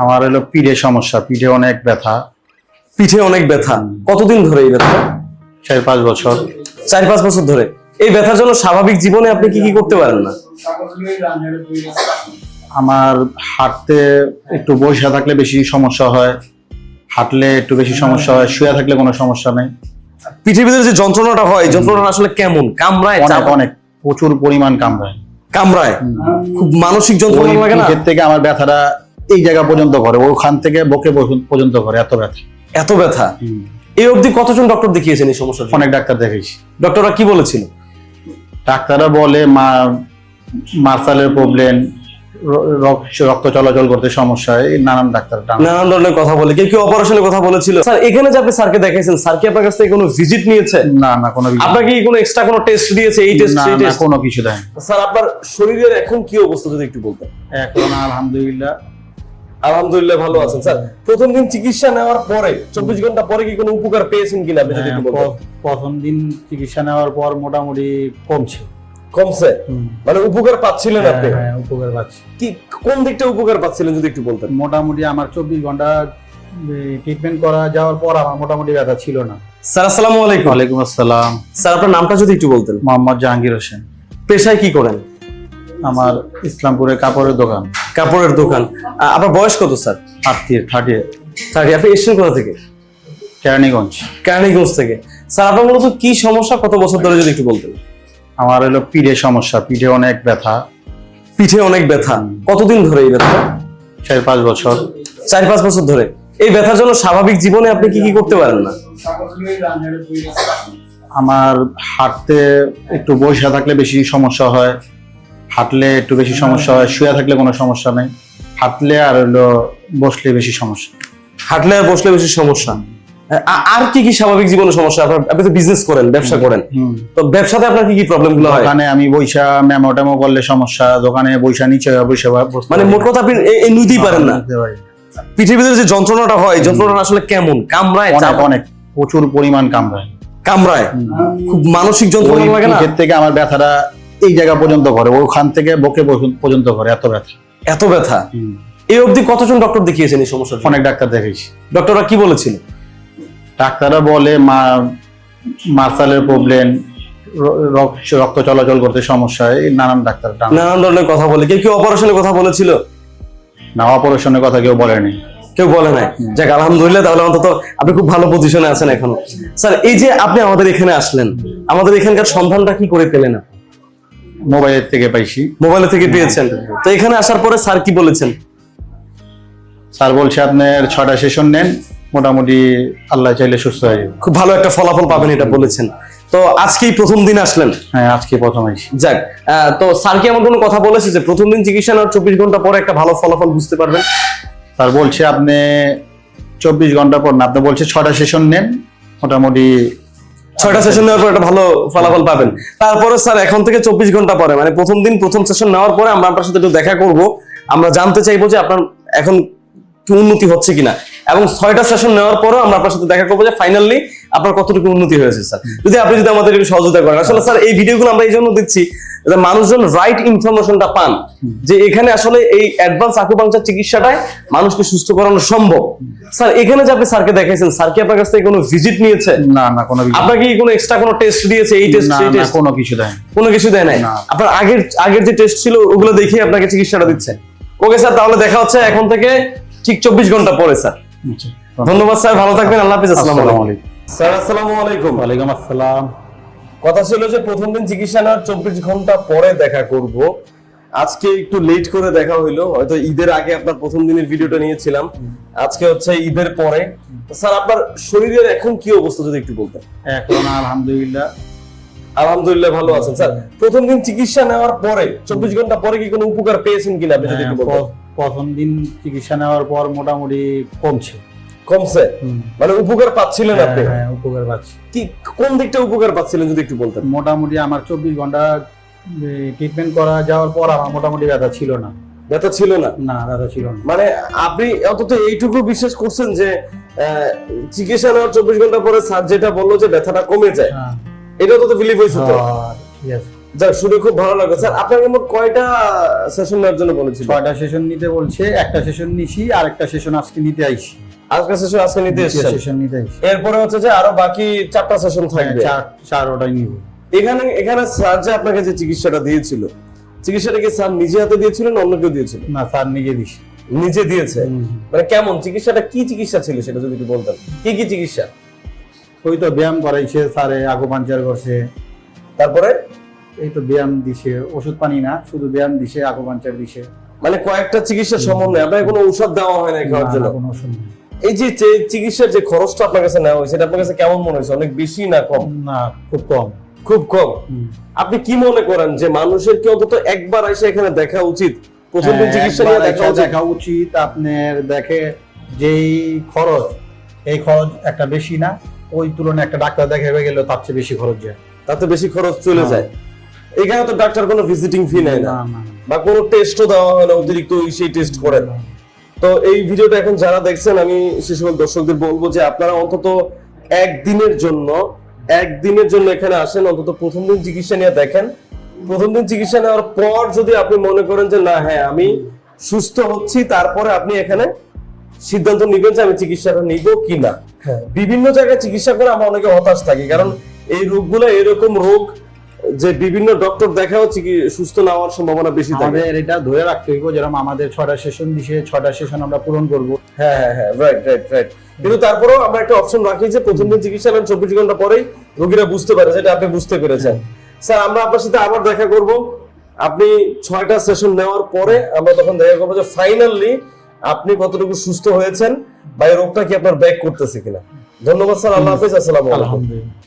আমার হলো পিঠে সমস্যা, পিঠে অনেক ব্যথা। পিঠে অনেক ব্যথা, কতদিন ধরে এই ব্যথা? 4-5 বছর। 4-5 বছর ধরে। এই ব্যথার জন্য স্বাভাবিক জীবনে আপনি কি কি করতে পারেন না? আমার হাঁটতে একটু বসে থাকলে বেশি সমস্যা হয়, হাঁটলে একটু বেশি সমস্যা হয়, শুয়ে থাকলে কোনো সমস্যা নেই। পিঠের ভিতরে যে যন্ত্রণাটা হয়, যন্ত্রণাটা আসলে কেমন? কামড়ায়? অনেক অনেক প্রচুর পরিমাণ কামড়ায়। কামড়ায়? খুব মানসিক যন্ত্রণা লাগে না? পিঠের থেকে আমার ব্যথাটা এই জায়গা পর্যন্ত করে, ওখান থেকে বকে পর্যন্ত করে, এত ব্যথা। এত ব্যথা? এই অবধি কতজন ডক্টর দেখিয়েছেন এই সমস্যার? অনেক ডাক্তার দেখেছি। ডক্টররা কি বলেছিল? ডাক্তাররা বলে মার্সালের প্রবলেম, রক্ত চলাচল করতে সমস্যা, এই নানান ডাক্তার নানান ধরনের কথা বলে। কেউ অপারেশনের কথা বলেছিল? স্যার এখানে যে আপনি স্যারকে দেখাইছেন, স্যার কি আপনার কাছ থেকে কোনো ভিজিট নিয়েছে? না না, কোনো আপনাকে কি কোনো এক্সট্রা কোনো টেস্ট দিয়েছে? এই টেস্ট সেই টেস্ট? কোনো কিছু দেয়। স্যার আপনার শরীরের এখন কি অবস্থা যদি একটু বলতেন? এখন আলহামদুলিল্লাহ ভালো আছেন। স্যার প্রথম দিন চিকিৎসা নেওয়ার পরে 24 ঘন্টা পরে কি কোনো উপকার পেয়েছেন কিনা আপনি যদি একটু বলতেন? প্রথম দিন চিকিৎসা নেওয়ার পর মোটামুটি কমছে, মানে উপকার পাচ্ছিলেন আপনি? হ্যাঁ, উপকার পাচ্ছি। কি কোন দিকটা উপকার পাচ্ছিলেন যদি একটু বলতেন? মোটামুটি আমার 24 ঘন্টা ট্রিটমেন্ট করা যাওয়ার পর আমার মোটামুটি ব্যথা ছিল না। স্যার আসসালামু আলাইকুম। ওয়ালাইকুম আসসালাম। স্যার আপনার নামটা যদি একটু বলতেন? মোহাম্মদ জাহাঙ্গীর হোসেন। পেশায় কি করেন? আমার ইসলামপুরে কাপড়ের দোকান। কাপড়ের দোকান। আপনার বয়স কত স্যার? 30। আপনি এসেছেন কোথা থেকে? কেরানীগঞ্জ। কেরানীগঞ্জ থেকে। স্যার আপনার মূলত কি সমস্যা, কত বছর ধরে যদি একটু বলতেন? আমার হলো পিঠে সমস্যা, পিঠে অনেক ব্যথা। পিঠে অনেক ব্যথা, কতদিন ধরে এই ব্যথা? 4-5 বছর। 4-5 বছর ধরে। এই ব্যথার জন্য স্বাভাবিক জীবনে আপনি কি কি করতে পারেন না? আমার হাঁটতে একটু বসে থাকলে বেশি সমস্যা হয়, হাঁটলে একটু বেশি সমস্যা হয়, শুয়ে থাকলে কোনো সমস্যা নেই, হাঁটলে আর হলো বসলে বেশি সমস্যা। হাঁটলে আর বসলে বেশি সমস্যা। আর কি কি স্বাভাবিক জীবনে সমস্যা? আপনি তো বিজনেস করেন, ব্যবসা করেন, তো ব্যবসাতে আপনার কি কি প্রবলেম গুলো হয়? দোকানে আমি বইসা মেমো টেমো করলে সমস্যা, দোকানে বইসা নিচে বসে মানে মোট কথা আপনি নিতেই পারেন না। পিঠের ভিতরে যে যন্ত্রণাটা হয়, যন্ত্রণাটা আসলে কেমন? কামড়ায়? অনেক প্রচুর পরিমাণ কামড়ায়। কামড়ায়? খুব মানসিক যন্ত্রণা লাগে না? পিঠের থেকে আমার ব্যথাটা এই জায়গা পর্যন্ত করে, ওখান থেকে বকে পর্যন্ত করে, এত ব্যথা। এত ব্যথা? এই অবধি কতজন ডক্টর দেখিয়েছেন এই সমস্যার? অনেক ডাক্তার দেখেছি। ডক্টররা কি বলেছিল? ডাক্তাররা বলে মার্সালের প্রবলেম, রক্ত চলাচল করতে সমস্যা, এই নানান ডাক্তার নানান ধরনের কথা বলে। কেউ অপারেশনের কথা বলেছিল? না, অপারেশনের কথা কেউ বলেনি। কেউ বলে নাই? যাক আলহামদুলিল্লাহ, তাহলে অন্তত আপনি খুব ভালো পজিশনে আছেন এখনো। স্যার এই যে আপনি আমাদের এখানে আসলেন, আমাদের এখানকার সন্ধানটা কি করে পেলেন? মোবাইলের থেকে পাইছি। মোবাইলের থেকে পেয়েছেন? তো এখানে আসার পরে স্যার কি বলেছেন? স্যার বলছে আপনার 6টা সেশন নেন, মোটামুটি আল্লাহ চাইলে সুস্থ হয়ে যাবে। খুব ভালো একটা ফলাফল পাবেন এটা বলেছেন। তো আজকেই প্রথম দিন আসলেন? হ্যাঁ, আজকে প্রথম আইছি। যাক, তো স্যার কি এমন কোনো কথা বলেছে যে প্রথম দিন চিকিৎসা নেওয়ার 24 ঘন্টা পরে একটা ভালো ফলাফল বুঝতে পারবেন? স্যার বলছে আপনি 24 ঘন্টা পর না, আপনি বলছে 6টা সেশন নেন, মোটামুটি 6টা সেশন নেওয়ার পর একটা ভালো ফলাফল পাবেন। তারপরে স্যার এখন থেকে 24 ঘন্টা পরে, মানে প্রথম দিন প্রথম সেশন নেওয়ার পরে আমরা আপনার সাথে একটু দেখা করব। আমরা জানতে চাইবো যে আপনার এখন কি উন্নতি হচ্ছে কিনা, এবং 6টা সেশন নেওয়ার পরেও আমরা আপনার সাথে দেখা করবো যে ফাইনালি আপনার কতটুকু উন্নতি হয়েছে। স্যার আপনি যদি আমাদের একটু সহযোগিতা করেন। আসলে স্যার এই ভিডিওগুলো আমরা এই জন্য দিচ্ছি যাতে মানুষজন রাইট ইনফরমেশনটা পান, যে এখানে আসলে এই অ্যাডভান্স আকুপাংচার চিকিৎসাটায় মানুষকে সুস্থ করানো সম্ভব। স্যার এখানে যে আপনি স্যারকে দেখাইছেন, স্যার কি আপনার কাছ থেকে কোনো ভিজিট নিয়েছে? না না, কোনো আপনাকে কি কোনো এক্সট্রা কোনো টেস্ট দিয়েছে? এই টেস্ট সেই টেস্ট? কোনো কিছু দেয়? কোনো কিছু দেয় নাই? আপনার আগের যে টেস্ট ছিল ওগুলো দেখে আপনাকে চিকিৎসাটা দিচ্ছে। ওকে স্যার, তাহলে দেখা হচ্ছে এখন থেকে ঠিক 24 ঘন্টা পরে। স্যার ধন্যবাদ স্যার, ভালো থাকবেন, আল্লাহ হাফেজ। আসসালামু আলাইকুম। স্যার আসসালামু আলাইকুম। ওয়ালাইকুম আসসালাম। কথা ছিল যে প্রথম দিন চিকিৎসা নেওয়ার 24 ঘন্টা পরে দেখা করব। আজকে একটু লেট করে দেখা হইলো, হয়তো ঈদের আগে আপনার প্রথম দিনের ভিডিওটা নিয়েছিলাম, আজকে হচ্ছে ঈদের পরে। স্যার আপনার শরীরের এখন কি অবস্থা যদি একটু বলতেন? এখন আলহামদুলিল্লাহ ভালো আছেন। স্যার প্রথম দিন চিকিৎসা নেওয়ার পরে 24 ঘন্টা পরে কি কোনো উপকার পেয়েছেন কিনা আপনি যদি একটু বলতেন? প্রথম দিন চিকিৎসা নেওয়ার পর মোটামুটি কমছে, মানে উপকার পাচ্ছিলেন আপনি? হ্যাঁ, উপকার পাচ্ছি। কি কোন দিকটা উপকার পাচ্ছিলেন যদি একটু বলতেন? মোটামুটি আমার 24 ঘন্টা ট্রিটমেন্ট করা যাওয়ার পর আমার মোটামুটি ব্যথা ছিল না। ব্যথা ছিল না? না, ব্যথা ছিল না। মানে আপনি অন্তত এইটুকু বিশ্বাস করছেন যে চিকিৎসা নেওয়ার 24 ঘন্টা পরে স্যার যেটা বললো যে ব্যথাটা কমে যায়, এটা তো বিলিভ হয়েছে? তো যাক, শুনে খুব ভালো লাগলো। স্যার আপনাকে মোট কয়টা সেশন নেওয়ার জন্য বলেছিল? 6টা সেশন নিতে বলছে, একটা সেশন নিছি আর একটা সেশন আজকে নিতে আইছি। আজকে সেশন আজকে নিতে এসেছেন, সেশন নিতে আইছি। এরপরে হচ্ছে যে আরো বাকি 4টা সেশন থাকবে। চার ওটাই নিব। এখানে স্যার যে আপনাকে যে চিকিৎসাটা দিয়েছিল, চিকিৎসাটা কি স্যার নিজে হাতে দিয়েছিলেন না অন্য কেউ দিয়েছিল? না, স্যার নিজে দিছে। নিজে দিয়েছে। মানে কেমন চিকিৎসাটা, কি চিকিৎসা ছিল সেটা যদি একটু বলতেন, কি কি চিকিৎসা? ওই তো ব্যায়াম করাইছে স্যারে, আকুপাঞ্চার করছে, তারপরে এই তো ব্যায়াম দিছে, ওষুধ পানি না, শুধু ব্যায়াম দিছে, আকুপাঞ্চার দিছে। মানে কয়েকটা চিকিৎসা সমন্বয়, আপনাকে কোনো ঔষধ দেওয়া হয় না খাওয়ার জন্য? না, কোনো ওষুধ নেই। এই যে চিকিৎসার যে খরচটা আপনার কাছে নেওয়া হয়েছে, এটা আপনার কাছে কেমন মনে হয়েছে? অনেক বেশি না কম? না, খুব কম। খুব কম। আপনি কি মনে করেন যে মানুষের কি অন্তত একবার এসে এখানে দেখা উচিত? প্রথম দিন চিকিৎসা নিয়ে দেখা উচিত। আপনার দেখে যেই খরচ, এই খরচ একটা বেশি না, ওই তুলনায় একটা ডাক্তার দেখাবে গেলে তার চেয়ে বেশি খরচ যায়। তাতে বেশি খরচ চলে হ্যাঁ। যায়। এখানে তো ডাক্তার কোনো ভিজিটিং ফি নেয় না, না, না, বা কোনো টেস্টও দেওয়া হয় না অতিরিক্ত, সেই টেস্ট করেন। তো এই ভিডিওটা এখন যারা দেখছেন, আমি সে সকল দর্শকদের বলবো যে আপনারা অন্তত একদিনের জন্য এখানে আসেন, অন্তত প্রথম দিন চিকিৎসা নিয়ে দেখেন। প্রথম দিন চিকিৎসা নেওয়ার পর যদি আপনি মনে করেন যে না, হ্যাঁ আমি সুস্থ হচ্ছি, তারপরে আপনি এখানে সিদ্ধান্ত নিবেন যে আমি চিকিৎসাটা নিব কি না। বিভিন্ন জায়গায় চিকিৎসা করে আমরা অনেকে হতাশ থাকি, কারণ এই রোগগুলো এরকম রোগ যে বিভিন্ন ডক্টর দেখাও সুস্থ না হওয়ার সম্ভাবনা বেশি থাকে। আমাদের এটা ধরে রাখতে হইব, যেরকম আমাদের 6টা সেশন দিছে, 6টা সেশন আমরা পূরণ করব। হ্যাঁ, রাইট। কিন্তু তারপরেও আমরা একটা অপশন রাখি যে প্রথম দিন চিকিৎসা নেন, 24 ঘন্টা পরেই রোগীরা বুঝতে পারে, যেটা আপনি বুঝতে পেরেছেন। স্যার আমরা আপনার সাথে আবার দেখা করব, আপনি 6টা সেশন নেওয়ার পরে আমরা তখন দেখা করবো যে ফাইনালি আপনি কতটুকু সুস্থ হয়েছেন বা এই রোগটা কি আপনার ব্যাক করতেছে কিনা। ধন্যবাদ স্যার, আল্লাহ হাফেজ, আসসালামু আলাইকুম। আলহামদুলিল্লাহ।